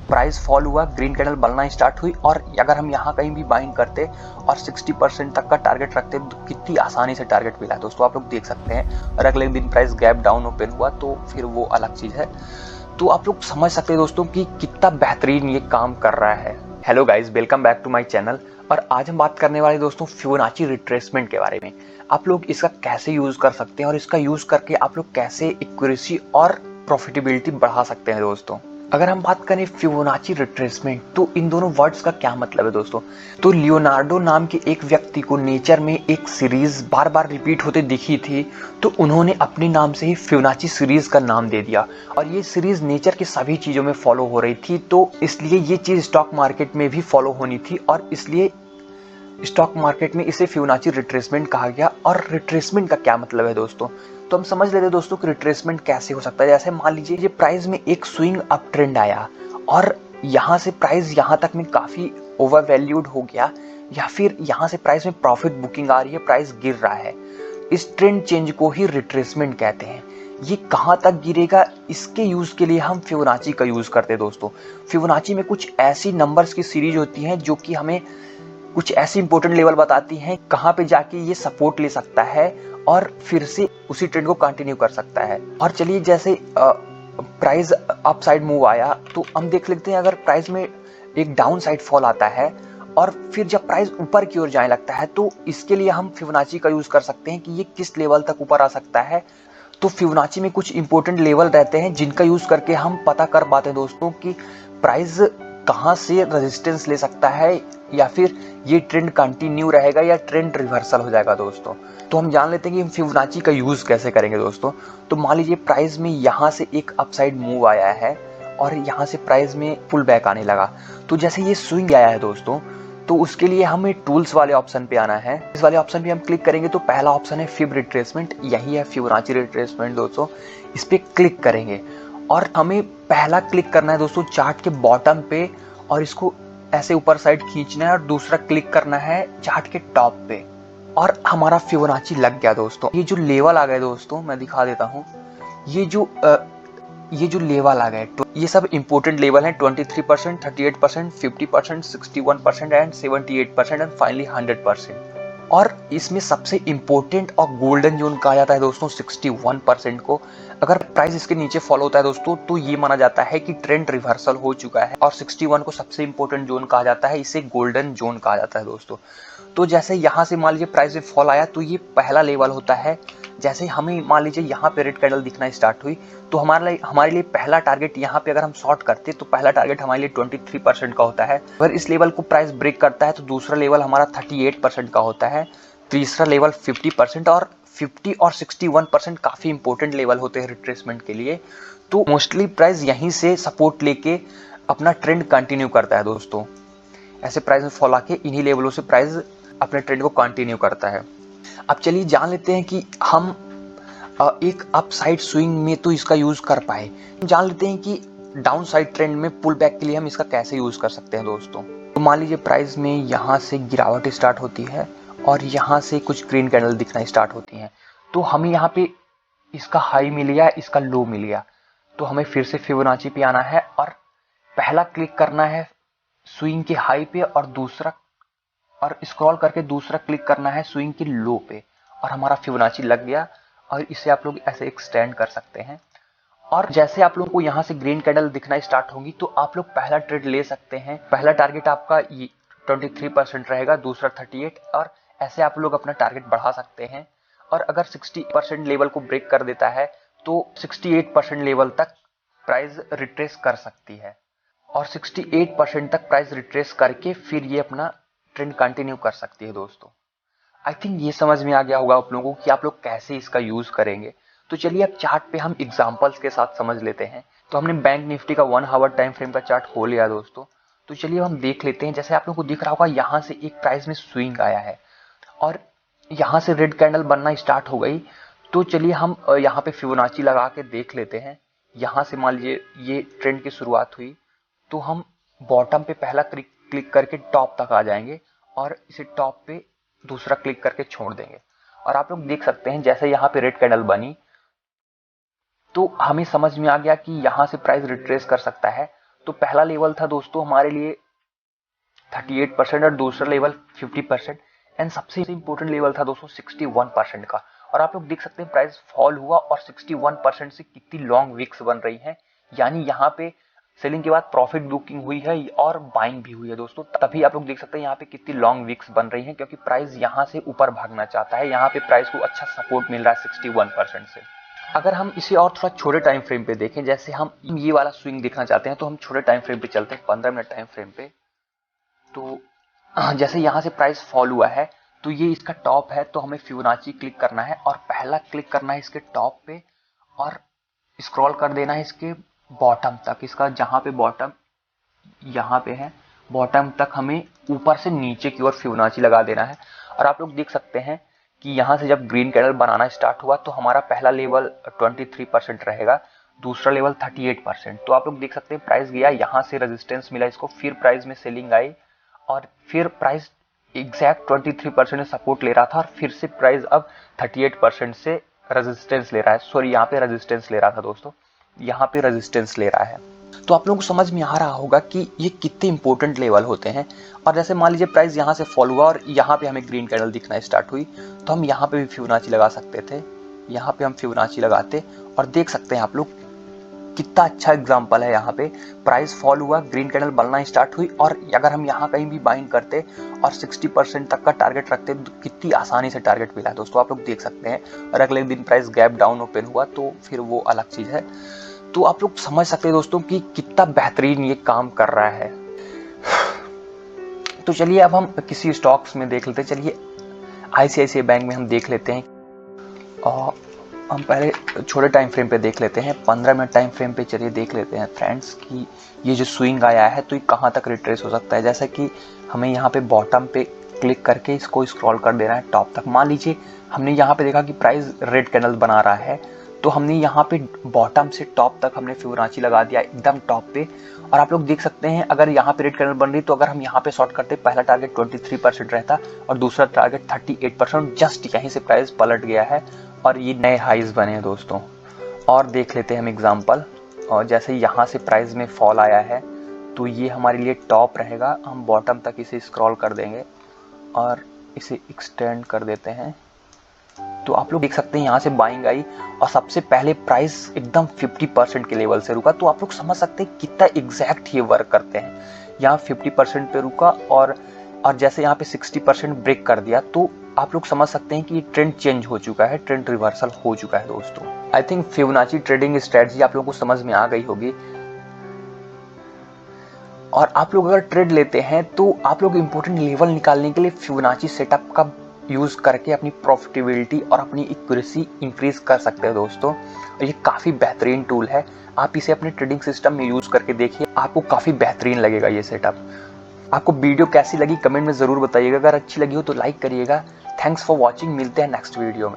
Price fall हुआ, green candle बनना start हुई, और अगर हम यहाँ कहीं भी बाइंग करते और 60% तक का टारगेट रखते तो कितनी आसानी से टारगेट मिला है दोस्तों, आप लोग देख सकते हैं। और अगले दिन प्राइस गैप डाउन ओपन हुआ तो फिर वो अलग चीज़ है। तो आप लोग समझ सकते हैं दोस्तों कि कितना बेहतरीन ये काम कर रहा है। Hello guys, welcome back to my channel. और आज हम बात करने वाले दोस्तों फिबोनाची रिट्रेसमेंट के बारे में। आप लोग इसका कैसे यूज़ कर सकते हैं और इसका यूज़ करके आप लोग कैसे एक्यूरेसी और प्रॉफिटेबिलिटी बढ़ा सकते हैं दोस्तों। अगर हम बात करें फिबोनाची रिट्रेसमेंट, तो इन दोनों वर्ड्स का क्या मतलब है दोस्तों। तो लियोनार्डो नाम के एक व्यक्ति को नेचर में एक सीरीज बार बार रिपीट होते दिखी थी, तो उन्होंने अपने नाम से ही फिबोनाची सीरीज का नाम दे दिया। और ये सीरीज नेचर की सभी चीज़ों में फॉलो हो रही थी, तो इसलिए ये चीज़ स्टॉक मार्केट में भी फॉलो होनी थी, और इसलिए स्टॉक मार्केट में इसे फिबोनाची रिट्रेसमेंट कहा गया। और रिट्रेसमेंट का क्या मतलब है दोस्तों, तो हम समझ लेते हैं दोस्तों कि रिट्रेसमेंट कैसे हो सकता है। जैसे मान लीजिए ये प्राइस में एक स्विंग अप ट्रेंड आया और यहाँ से प्राइस यहाँ तक में काफ़ी ओवर वैल्यूड हो गया, या फिर यहाँ से प्राइस में प्रॉफिट बुकिंग आ रही है, प्राइस गिर रहा है। इस ट्रेंड चेंज को ही रिट्रेसमेंट कहते हैं। ये कहाँ तक गिरेगा, इसके यूज़ के लिए हम फिबोनाची का यूज़ करते हैं दोस्तों। फिबोनाची में कुछ ऐसी नंबर्स की सीरीज होती हैं जो कि हमें कुछ ऐसी इंपॉर्टेंट लेवल बताती हैं कहाँ पे जाके ये सपोर्ट ले सकता है और फिर से उसी ट्रेंड को कंटिन्यू कर सकता है। और चलिए, जैसे प्राइस अप साइड मूव आया तो हम देख लेते हैं, अगर प्राइस में एक डाउन साइड फॉल आता है और फिर जब प्राइस ऊपर की ओर जाने लगता है, तो इसके लिए हम फिबोनाची का यूज़ कर सकते हैं कि ये किस लेवल तक ऊपर आ सकता है। तो फिबोनाची में कुछ इंपॉर्टेंट लेवल रहते हैं जिनका यूज़ करके हम पता कर पाते हैं दोस्तों कि प्राइस कहाँ से रेजिस्टेंस ले सकता है, या फिर ये ट्रेंड कंटिन्यू रहेगा या ट्रेंड रिवर्सल हो जाएगा दोस्तों। तो हम जान लेते हैं कि हम फिबोनाची का यूज़ कैसे करेंगे दोस्तों। तो मान लीजिए प्राइस में यहाँ से एक अपसाइड मूव आया है और यहाँ से प्राइस में पुल बैक आने लगा। तो जैसे ये स्विंग आया है दोस्तों, तो उसके लिए हमें टूल्स वाले ऑप्शन पे आना है। इस वाले ऑप्शन पे हम क्लिक करेंगे तो पहला ऑप्शन है फिब रिट्रेसमेंट, यही है फिबोनाची रिट्रेसमेंट दोस्तों। इस पे क्लिक करेंगे और हमें पहला क्लिक करना है दोस्तों चार्ट के बॉटम पे, और इसको ऐसे ऊपर साइड खींचना है, और दूसरा क्लिक करना है चार्ट के टॉप पे, और हमारा फिबोनाची लग गया दोस्तों। ये जो लेवल आ गए दोस्तों, मैं दिखा देता हूँ। ये जो लेवल आ गए, तो ये सब इंपॉर्टेंट लेवल हैं। 23%, 38%, 50%, 61% एंड 78% एंड फाइनली 100%। और इसमें सबसे इंपॉर्टेंट और गोल्डन जोन कहा जाता है दोस्तों 61% को। अगर प्राइस इसके नीचे फॉलो होता है दोस्तों, तो ये माना जाता है कि ट्रेंड रिवर्सल हो चुका है। और 61 को सबसे इंपॉर्टेंट जोन कहा जाता है, इसे गोल्डन जोन कहा जाता है दोस्तों। तो जैसे यहाँ से मान लीजिए प्राइस में फॉल आया, तो ये पहला लेवल होता है। जैसे हमें मान लीजिए यहाँ पे रेड कैंडल दिखना स्टार्ट हुई, तो हमारे लिए पहला टारगेट यहाँ पे अगर हम शॉर्ट करते तो पहला टारगेट हमारे लिए 23% का होता है। अगर इस लेवल को प्राइस ब्रेक करता है तो दूसरा लेवल हमारा 38% का होता है, तीसरा लेवल 50%, और 50 और 61% काफ़ी इंपॉर्टेंट लेवल होते हैं रिट्रेसमेंट के लिए। तो मोस्टली प्राइस यहीं से सपोर्ट लेके अपना ट्रेंड कंटिन्यू करता है दोस्तों। ऐसे प्राइस में फॉल आके इन्हीं लेवलों से प्राइस अपने ट्रेंड को कंटिन्यू करता है। अब चलिए जान लेते हैं कि हम एक अप साइड स्विंग में तो इसका यूज़ कर पाए, जान लेते हैं कि डाउन साइड ट्रेंड में पुल बैक के लिए हम इसका कैसे यूज़ कर सकते हैं दोस्तों। तो मान लीजिए प्राइस में यहाँ से गिरावट स्टार्ट होती है और यहाँ से कुछ ग्रीन कैंडल दिखना स्टार्ट होती हैं, तो हमें यहाँ पे इसका हाई मिल गया, इसका लो मिल गया, तो हमें फिर से फिबोनाची पे आना है और पहला क्लिक करना है स्विंग के हाई पे, और स्क्रॉल करके दूसरा क्लिक करना है स्विंग के लो पे, और हमारा फिबोनाची लग गया। और इसे आप लोग ऐसे एक्सटेंड कर सकते हैं। और जैसे आप लोगों को यहाँ से ग्रीन कैंडल दिखना स्टार्ट होंगी, तो आप लोग पहला ट्रेड ले सकते हैं। पहला टारगेट आपका 23% रहेगा, दूसरा 38, और ऐसे आप लोग अपना टारगेट बढ़ा सकते हैं। और अगर 60% लेवल को ब्रेक कर देता है तो 68% लेवल तक प्राइस रिट्रेस कर सकती है, और 68% तक प्राइस रिट्रेस करके फिर ये अपना ट्रेंड कंटिन्यू कर सकती है दोस्तों। आई थिंक ये समझ में आ गया होगा आप लोगों को कि आप लोग कैसे इसका यूज करेंगे। तो चलिए अब चार्ट पे हम एग्जांपल्स के साथ समझ लेते हैं। तो हमने बैंक निफ्टी का 1 आवर टाइम फ्रेम का चार्ट खोल लिया दोस्तों। तो चलिए हम देख लेते हैं। जैसे आप लोगों को दिख रहा होगा, यहाँ से एक प्राइस में स्विंग आया है और यहाँ से रेड कैंडल बनना स्टार्ट हो गई। तो चलिए हम यहाँ पे फिबोनाची लगा के देख लेते हैं। यहाँ से मान लीजिए ये ट्रेंड की शुरुआत हुई, तो हम बॉटम पे पहला क्लिक करके टॉप तक आ जाएंगे, और इसे टॉप पे दूसरा क्लिक करके छोड़ देंगे। और आप लोग देख सकते हैं जैसे यहाँ पे रेड कैंडल बनी, तो हमें समझ में आ गया कि यहाँ से प्राइस रिट्रेस कर सकता है। तो पहला लेवल था दोस्तों हमारे लिए 38% और दूसरा लेवल 50% एंड सबसे इंपॉर्टेंट लेवल था दोस्तों 61% का। और आप लोग देख सकते हैं प्राइस फॉल हुआ और 61% से कितनी लॉन्ग विक्स बन रही हैं, यानी यहाँ पे सेलिंग के बाद प्रॉफिट बुकिंग हुई है और बाइंग भी हुई है दोस्तों। तभी आप लोग देख सकते हैं यहाँ पे कितनी लॉन्ग विक्स बन रही हैं, क्योंकि प्राइस यहाँ से ऊपर भागना चाहता है। यहाँ पे प्राइस को अच्छा सपोर्ट मिल रहा है 61% से। अगर हम इसे और थोड़ा छोटे टाइम फ्रेम पे देखें, जैसे हम ये वाला स्विंग देखना चाहते हैं, तो हम छोटे टाइम फ्रेम पे चलते हैं, 15 मिनट टाइम फ्रेम पे। तो जैसे यहाँ से प्राइस फॉल हुआ है तो ये इसका टॉप है, तो हमें फिबोनाची क्लिक करना है और पहला क्लिक करना है इसके टॉप पे और स्क्रॉल कर देना है इसके बॉटम तक। इसका जहाँ पे बॉटम यहाँ पे है, बॉटम तक हमें ऊपर से नीचे की ओर फिबोनाची लगा देना है। और आप लोग देख सकते हैं कि यहाँ से जब ग्रीन कैंडल बनाना स्टार्ट हुआ तो हमारा पहला लेवल 23% रहेगा, दूसरा लेवल 38%। तो आप लोग देख सकते हैं प्राइस गया, यहाँ से रेजिस्टेंस मिला इसको, फिर प्राइस में सेलिंग आई और फिर प्राइस एग्जैक्ट 23% सपोर्ट ले रहा था और फिर से प्राइस अब 38% से रेजिस्टेंस ले रहा है। सॉरी, यहाँ पे रेजिस्टेंस ले रहा था दोस्तों, यहाँ पे रेजिस्टेंस ले रहा है। तो आप लोगों को समझ में आ रहा होगा कि ये कितने इंपॉर्टेंट लेवल होते हैं। और जैसे मान लीजिए प्राइस यहाँ से फॉल हुआ और यहाँ पे हमें ग्रीन कैंडल दिखना स्टार्ट हुई, तो हम यहाँ पे भी फिबोनाची लगा सकते थे। यहाँ पे हम फिबोनाची लगाते और देख सकते हैं आप लोग कितना अच्छा एग्जांपल है। यहाँ पे प्राइस फॉल हुआ, ग्रीन कैंडल बनना स्टार्ट हुई और अगर हम यहाँ कहीं भी बाइंग करते और 60% तक का टारगेट रखते तो कितनी आसानी से टारगेट मिला है दोस्तों, आप लोग देख सकते हैं। और अगले दिन प्राइस गैप डाउन ओपन हुआ तो फिर वो अलग चीज है। तो आप लोग समझ सकते हैं दोस्तों कि कितना बेहतरीन ये काम कर रहा है। तो चलिए अब हम किसी स्टॉक्स में देख लेते हैं। चलिए ICICI बैंक में हम देख लेते हैं और हम पहले छोटे टाइम फ्रेम पे देख लेते हैं। 15 मिनट टाइम फ्रेम पे चलिए देख लेते हैं फ्रेंड्स कि ये जो स्विंग आया है तो ये कहाँ तक रिट्रेस हो सकता है। जैसा कि हमें यहाँ पे बॉटम पे क्लिक करके इसको स्क्रॉल कर देना है टॉप तक। मान लीजिए हमने यहाँ पे देखा कि प्राइस रेड कैंडल बना रहा है, तो हमने यहाँ पे बॉटम से टॉप तक हमने फिबोनाची लगा दिया एकदम टॉप पे। और आप लोग देख सकते हैं अगर यहाँ पे रेड कैंडल बन रही तो अगर हम यहाँ पे शॉर्ट करते, पहला टारगेट 23% रहता और दूसरा टारगेट 38%। जस्ट यहीं से प्राइस पलट गया है और ये नए हाइज बने हैं दोस्तों। और देख लेते हैं हम एग्जांपल। और जैसे यहाँ से प्राइस में फॉल आया है तो ये हमारे लिए टॉप रहेगा, हम बॉटम तक इसे स्क्रॉल कर देंगे और इसे एक्सटेंड कर देते हैं। तो आप लोग देख सकते हैं यहाँ से बाइंग आई और सबसे पहले प्राइस एकदम 50% के लेवल से रुका। तो आप लोग समझ सकते हैं कितना एग्जैक्ट ये वर्क करते हैं। यहाँ 50% पे रुका और जैसे यहाँ पे 60% ब्रेक कर दिया, तो आप लोग समझ सकते हैं कि ट्रेंड चेंज हो चुका है, ट्रेंड रिवर्सल हो चुका है दोस्तों। I think Fibonacci trading strategy आप लोगों को समझ में आ गई होगी। और आप लोग अगर ट्रेड लेते हैं तो आप लोग इंपॉर्टेंट लेवल निकालने के लिए फिबोनाची सेटअप का यूज करके अपनी प्रॉफिटेबिलिटी और अपनी एक्यूरेसी इंक्रीज कर सकते हैं दोस्तों। और ये काफी बेहतरीन टूल है, आप इसे अपने ट्रेडिंग सिस्टम में यूज करके देखिए, आपको काफी बेहतरीन लगेगा ये सेटअप। आपको वीडियो कैसी लगी कमेंट में जरूर बताइएगा, अगर अच्छी लगी हो तो लाइक करिएगा। थैंक्स फॉर वॉचिंग, मिलते हैं नेक्स्ट वीडियो में।